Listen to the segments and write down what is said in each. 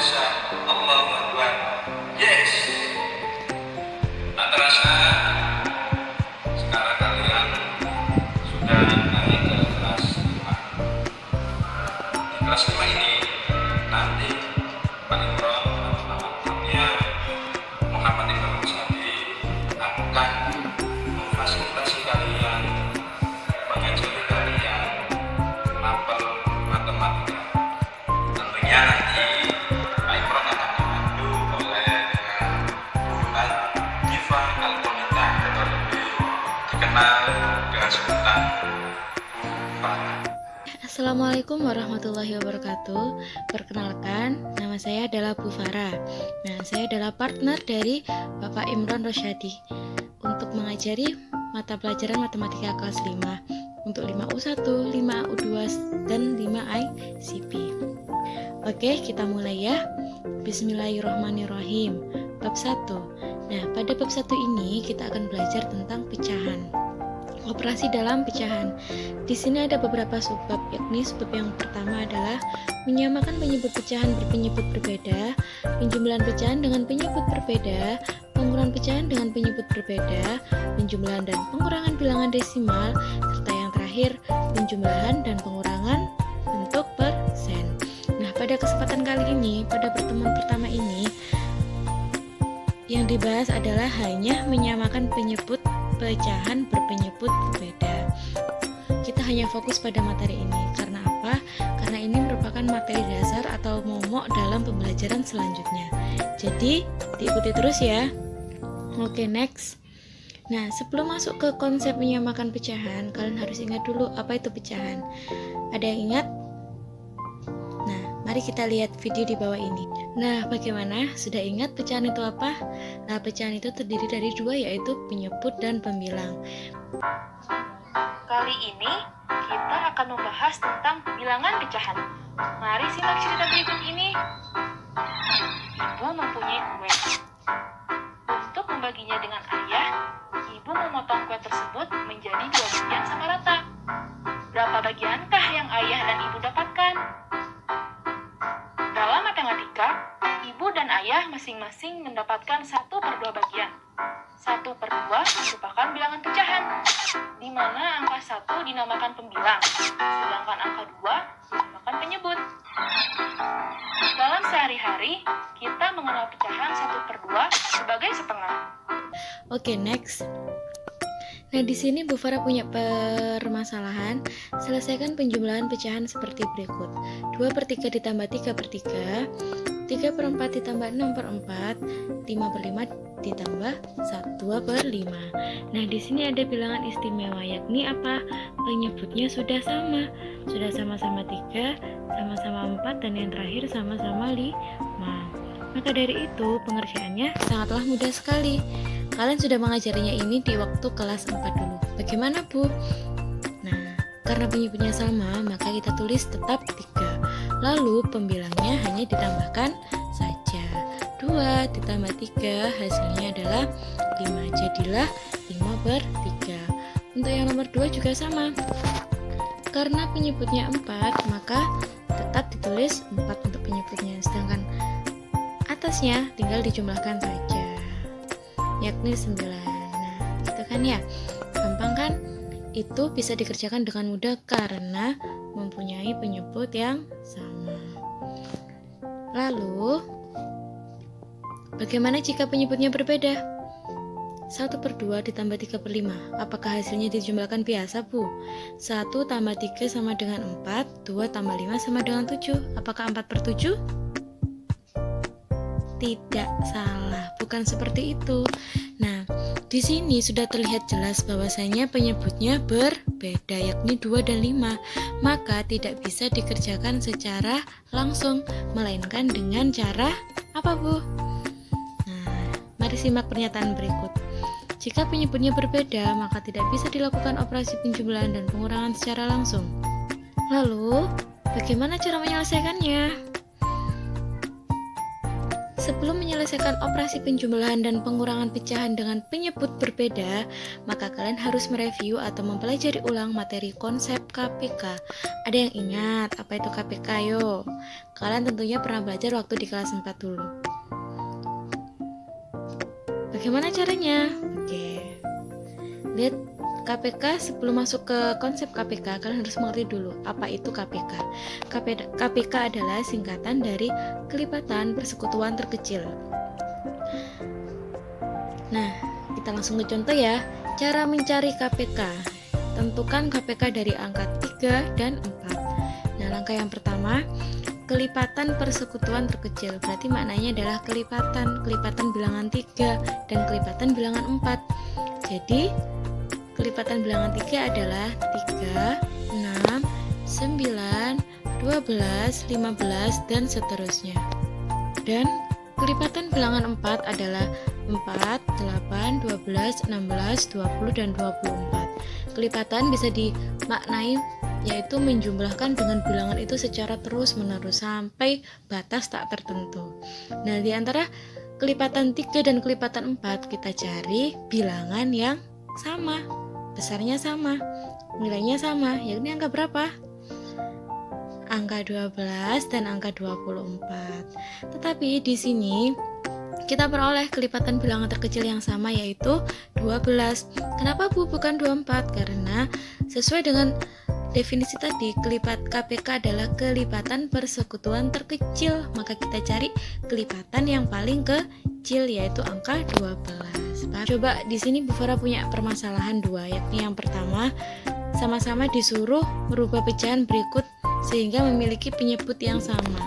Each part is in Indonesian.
Esa, Allahu Akbar. Yes. Tak terasa sekarang kalian sudah naik ke kelas 5. Di kelas 5 ini nanti Pak Imron namanya Muhammad Imron Rusadi akan memfasilitasi kalian, mengajari kalian mapel matematika. Tentunya nanti Pak Imron akan dibantu oleh Ustaz Giva Alkomita atau lebih dikenal dengan sebutan Farah. Assalamualaikum warahmatullahi wabarakatuh. Perkenalkan, nama saya adalah Bu Farah. Nah, saya adalah partner dari Bapak Imron Rosyadi untuk mengajari mata pelajaran matematika kelas 5 untuk 5U1, 5U2, dan 5ICP. Oke, kita mulai ya. Bismillahirrahmanirrahim. Bab 1. Nah, pada bab 1 ini kita akan belajar tentang pecahan. Operasi dalam pecahan. Di sini ada beberapa subbab, yakni subbab yang pertama adalah menyamakan penyebut pecahan berpenyebut berbeda, penjumlahan pecahan dengan penyebut berbeda, pengurangan pecahan dengan penyebut berbeda, penjumlahan dan pengurangan bilangan desimal, serta yang terakhir penjumlahan dan pengurangan bentuk persen. Nah, pada kesempatan kali ini, pada pertemuan pertama ini, yang dibahas adalah hanya menyamakan penyebut pecahan berpenyebut berbeda. Kita hanya fokus pada materi ini. Karena apa? Karena ini merupakan materi dasar atau momok dalam pembelajaran selanjutnya. Jadi, diikuti terus ya. Oke, next. Nah, sebelum masuk ke konsep menyamakan pecahan, kalian harus ingat dulu apa itu pecahan. Ada yang ingat? Nah, mari kita lihat video di bawah ini. Nah, bagaimana? Sudah ingat pecahan itu apa? Nah, pecahan itu terdiri dari dua, yaitu penyebut dan pembilang. Kali ini kita akan membahas tentang bilangan pecahan. Mari simak cerita berikut ini. Ibu mempunyai kue. Untuk membaginya dengan ayah, ibu memotong kue tersebut menjadi 2 bagian sama rata. Berapa bagiankah yang ayah dan ibu dapatkan? Dalam matematika, ibu dan ayah masing-masing mendapatkan 1/2 bagian. 1/2 merupakan bilangan pecahan, di mana angka 1 dinamakan pembilang, sedangkan angka 2 dinamakan penyebut. Dalam sehari-hari, kita mengenal pecahan 1/2 sebagai setengah. Oke, next. Nah, di sini Bu Farah punya permasalahan. Selesaikan penjumlahan pecahan seperti berikut. 2/3 ditambah 3/3, 3/4 ditambah 6/4, 5/5 ditambah 2/5. Nah, di sini ada bilangan istimewa, yakni apa? Penyebutnya sudah sama. Sudah sama-sama 3, sama-sama 4, dan yang terakhir sama-sama 5. Maka dari itu, pengerjaannya sangatlah mudah sekali. Kalian sudah mengajarinya ini di waktu kelas 4 dulu. Bagaimana, Bu? Nah, karena penyebutnya sama, maka kita tulis tetap 3. Lalu pembilangnya hanya ditambahkan saja. 2 ditambah 3 hasilnya adalah 5. Jadilah 5/3. Untuk yang nomor 2 juga sama. Karena penyebutnya 4, maka tetap ditulis 4 untuk penyebutnya. Sedangkan atasnya tinggal dijumlahkan saja, yakni 9. Nah, gitu kan ya. Gampang kan? Itu bisa dikerjakan dengan mudah karena mempunyai penyebut yang sama. Lalu, bagaimana jika penyebutnya berbeda? 1/2 ditambah 3/5. Apakah hasilnya dijumlahkan biasa, Bu? 1 tambah 3 sama dengan 4, 2 tambah 5 sama dengan 7. Apakah 4/7? Tidak, salah. Bukan seperti itu. Nah, di sini sudah terlihat jelas bahwasanya penyebutnya berbeda, yakni 2 dan 5. Maka tidak bisa dikerjakan secara langsung, melainkan dengan cara apa, Bu? Nah, mari simak pernyataan berikut. Jika penyebutnya berbeda, maka tidak bisa dilakukan operasi penjumlahan dan pengurangan secara langsung. Lalu, bagaimana cara menyelesaikannya? Sebelum menyelesaikan operasi penjumlahan dan pengurangan pecahan dengan penyebut berbeda, maka kalian harus mereview atau mempelajari ulang materi konsep KPK. Ada yang ingat apa itu KPK? Yo, kalian tentunya pernah belajar waktu di kelas 4 dulu. Bagaimana caranya? Oke, lihat KPK. Sebelum masuk ke konsep KPK, kalian harus mengerti dulu apa itu KPK. KPK adalah singkatan dari kelipatan persekutuan terkecil. Nah, kita langsung ke contoh ya. Cara mencari KPK. Tentukan KPK dari angka 3 dan 4. Nah, langkah yang pertama, kelipatan persekutuan terkecil. Berarti maknanya adalah kelipatan bilangan 3 dan kelipatan bilangan 4. Jadi, kelipatan bilangan 3 adalah 3, 6, 9, 12, 15, dan seterusnya. Dan kelipatan bilangan 4 adalah 4, 8, 12, 16, 20, dan 24. Kelipatan bisa dimaknai yaitu menjumlahkan dengan bilangan itu secara terus-menerus sampai batas tak tertentu. Nah, di antara kelipatan 3 dan kelipatan 4 kita cari bilangan yang sama. Besarnya sama, nilainya sama, yakni angka berapa? Angka 12 dan angka 24. Tetapi di sini kita peroleh kelipatan bilangan terkecil yang sama, yaitu 12. Kenapa Bu bukan 24? Karena sesuai dengan definisi tadi, KPK adalah kelipatan persekutuan terkecil. Maka kita cari kelipatan yang paling kecil, yaitu angka 12. Coba di sini Bu Farah punya permasalahan 2, yakni yang pertama, sama-sama disuruh merubah pecahan berikut sehingga memiliki penyebut yang sama.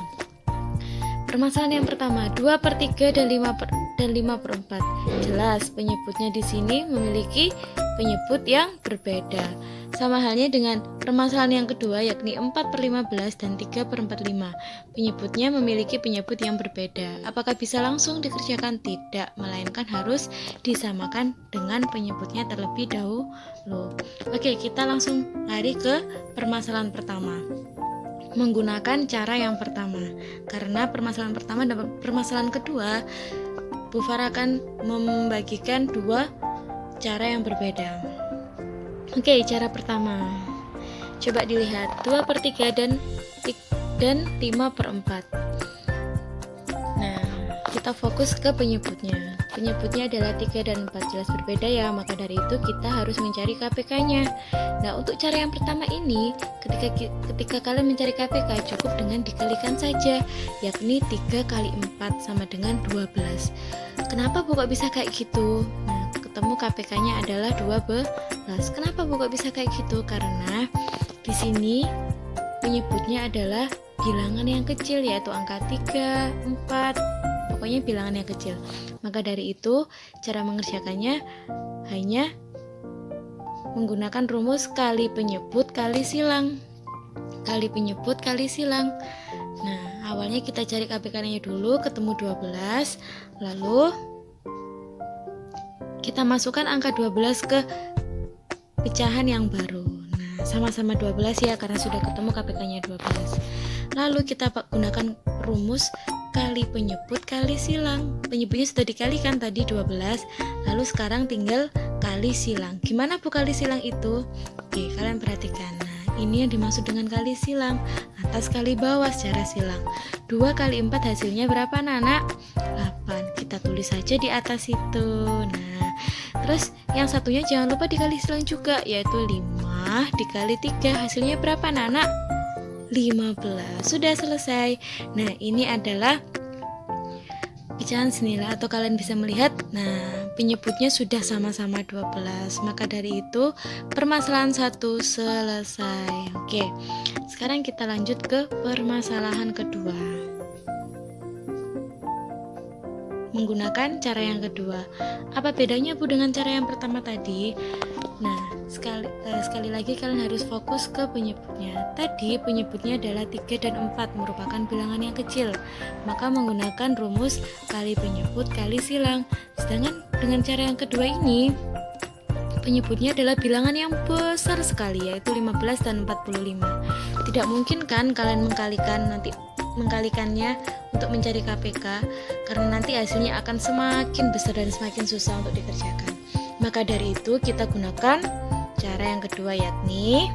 Permasalahan yang pertama, 2/3 dan 5/4. Jelas penyebutnya di sini memiliki penyebut yang berbeda. Sama halnya dengan permasalahan yang kedua, yakni 4/15 dan 3/45. Penyebutnya memiliki penyebut yang berbeda. Apakah bisa langsung dikerjakan? Tidak, melainkan harus disamakan dengan penyebutnya terlebih dahulu. Oke, kita langsung lari ke permasalahan pertama. Menggunakan cara yang pertama, karena permasalahan pertama dan permasalahan kedua Bu Farah akan membagikan 2 cara yang berbeda. Oke, cara pertama, coba dilihat 2/3 dan 5/4. Nah, kita fokus ke penyebutnya. Penyebutnya adalah 3 dan 4, jelas berbeda ya, maka dari itu kita harus mencari KPK-nya. Nah, untuk cara yang pertama ini, ketika kalian mencari KPK cukup dengan dikalikan saja, yakni 3 kali 4 sama dengan 12. Kenapa Bu kok bisa kayak gitu? Nah, ketemu KPK-nya adalah 12. Kenapa Bu kok bisa kayak gitu? Karena di sini penyebutnya adalah bilangan yang kecil, yaitu angka 3, 4, pokoknya bilangan yang kecil. Maka dari itu cara mengerjakannya hanya menggunakan rumus kali penyebut kali silang. Kali penyebut kali silang. Nah, awalnya kita cari KPK-nya dulu, ketemu 12, lalu kita masukkan angka 12 ke pecahan yang baru. Nah, sama-sama 12 ya, karena sudah ketemu KPK-nya 12. Lalu kita gunakan rumus kali penyebut kali silang. Penyebutnya sudah dikalikan tadi 12, lalu sekarang tinggal kali silang. Gimana Bu kali silang itu? Oke, kalian perhatikan. Nah, ini yang dimaksud dengan kali silang, atas kali bawah secara silang. 2 kali 4 hasilnya berapa anak-anak? 8. Kita tulis saja di atas itu. Nah, terus yang satunya jangan lupa dikali silang juga, yaitu 5 dikali 3, hasilnya berapa anak-anak? 15. Sudah selesai. Nah, ini adalah pecahan senilai, atau kalian bisa melihat, nah, penyebutnya sudah sama-sama 12. Maka dari itu permasalahan 1 selesai. Oke, sekarang kita lanjut ke permasalahan kedua. Menggunakan cara yang kedua. Apa bedanya Bu dengan cara yang pertama tadi? Nah, sekali lagi kalian harus fokus ke penyebutnya. Tadi penyebutnya adalah 3 dan 4, merupakan bilangan yang kecil. Maka menggunakan rumus kali penyebut kali silang. Sedangkan dengan cara yang kedua ini, penyebutnya adalah bilangan yang besar sekali, yaitu 15 dan 45. Tidak mungkin kan kalian mengkalikan nanti mengkalikannya untuk mencari KPK, karena nanti hasilnya akan semakin besar dan semakin susah untuk dikerjakan. Maka dari itu kita gunakan cara yang kedua, yakni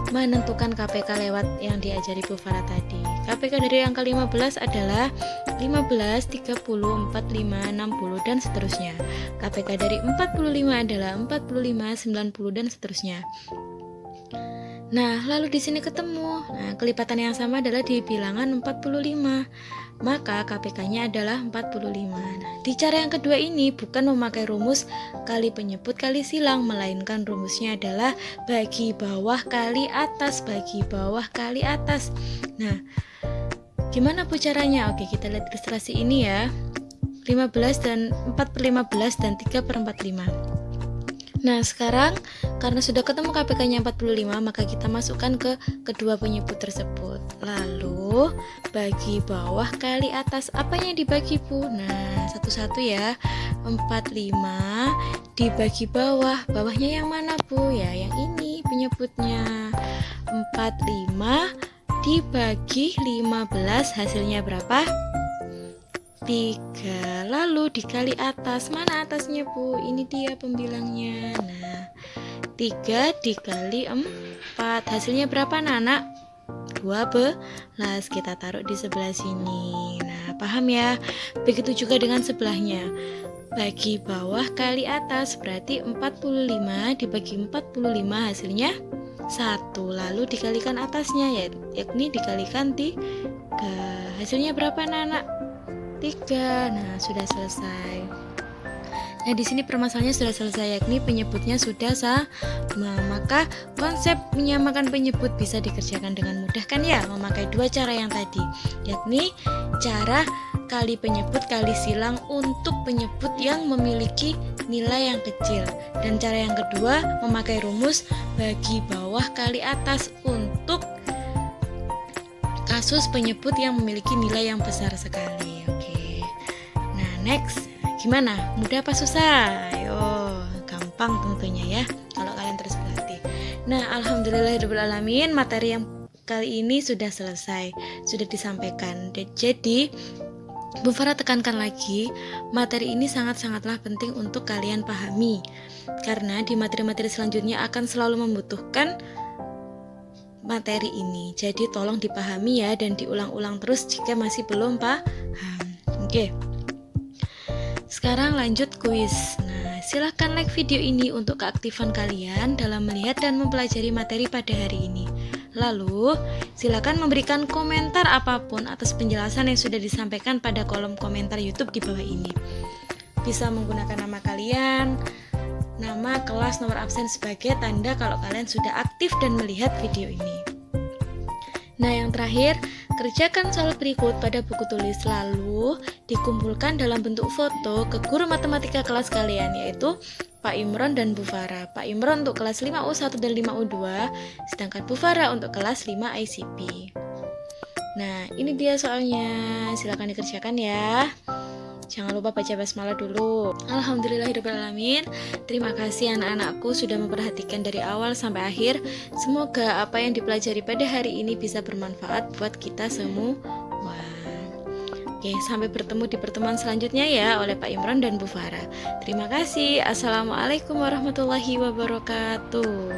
menentukan KPK lewat yang diajari Bu Farah tadi. KPK dari angka 15 adalah 15, 30, 45, 60 dan seterusnya. KPK dari 45 adalah 45, 90 dan seterusnya. Nah, lalu di sini ketemu. Nah, kelipatan yang sama adalah di bilangan 45. Maka KPK-nya adalah 45. Nah, di cara yang kedua ini bukan memakai rumus kali penyebut kali silang, melainkan rumusnya adalah bagi bawah kali atas, bagi bawah kali atas. Nah, gimana Bu caranya? Oke, kita lihat ilustrasi ini ya. 15 dan 4 per 15 dan 3 per 45. Nah, sekarang karena sudah ketemu KPK-nya 45, maka kita masukkan ke kedua penyebut tersebut. Lalu bagi bawah kali atas. Apanya yang dibagi, Bu? Nah, satu-satu ya. 45 dibagi bawah. Bawahnya yang mana, Bu? Ya, yang ini penyebutnya. 45 dibagi 15, hasilnya berapa? 3. Lalu dikali atas. Mana atasnya, Bu? Ini dia pembilangnya. Nah, 3 dikali 4, hasilnya berapa, Anak? 12. Kita taruh di sebelah sini. Nah, paham ya? Begitu juga dengan sebelahnya. Bagi bawah kali atas, berarti 45 dibagi 45, hasilnya 1. Lalu dikalikan atasnya, yakni dikalikan 3. Hasilnya berapa, Anak? 3. Nah, sudah selesai. Nah, di sini permasalahannya sudah selesai, yakni penyebutnya sudah sama. Maka konsep menyamakan penyebut bisa dikerjakan dengan mudah kan ya, memakai dua cara yang tadi, yakni cara kali penyebut kali silang untuk penyebut yang memiliki nilai yang kecil, dan cara yang kedua memakai rumus bagi bawah kali atas untuk kasus penyebut yang memiliki nilai yang besar sekali. Oke. Nah, next. Gimana? Mudah apa susah? Ayo, gampang tentunya ya kalau kalian terus berlatih. Nah, alhamdulillahirobbilalamin, materi yang kali ini sudah selesai, sudah disampaikan. Jadi, Bu Farah tekankan lagi, materi ini sangat-sangatlah penting untuk kalian pahami, karena di materi-materi selanjutnya akan selalu membutuhkan materi ini. Jadi tolong dipahami ya, dan diulang-ulang terus jika masih belum paham. Oke. Sekarang lanjut kuis. Nah, silahkan like video ini untuk keaktifan kalian dalam melihat dan mempelajari materi pada hari ini. Lalu, silakan memberikan komentar apapun atas penjelasan yang sudah disampaikan pada kolom komentar YouTube di bawah ini. Bisa menggunakan nama kalian, nama, kelas, nomor absen sebagai tanda kalau kalian sudah aktif dan melihat video ini. Nah, yang terakhir, kerjakan soal berikut pada buku tulis, lalu dikumpulkan dalam bentuk foto ke guru matematika kelas kalian, yaitu Pak Imron dan Bu Farah. Pak Imron untuk kelas 5U1 dan 5U2, sedangkan Bu Farah untuk kelas 5 ICP. Nah, ini dia soalnya, silakan dikerjakan ya. Jangan lupa baca basmalah dulu. Alhamdulillahirobbilalamin. Terima kasih anak-anakku sudah memperhatikan dari awal sampai akhir. Semoga apa yang dipelajari pada hari ini bisa bermanfaat buat kita semua. Oke, sampai bertemu di pertemuan selanjutnya ya oleh Pak Imron dan Bu Farah. Terima kasih. Assalamualaikum warahmatullahi wabarakatuh.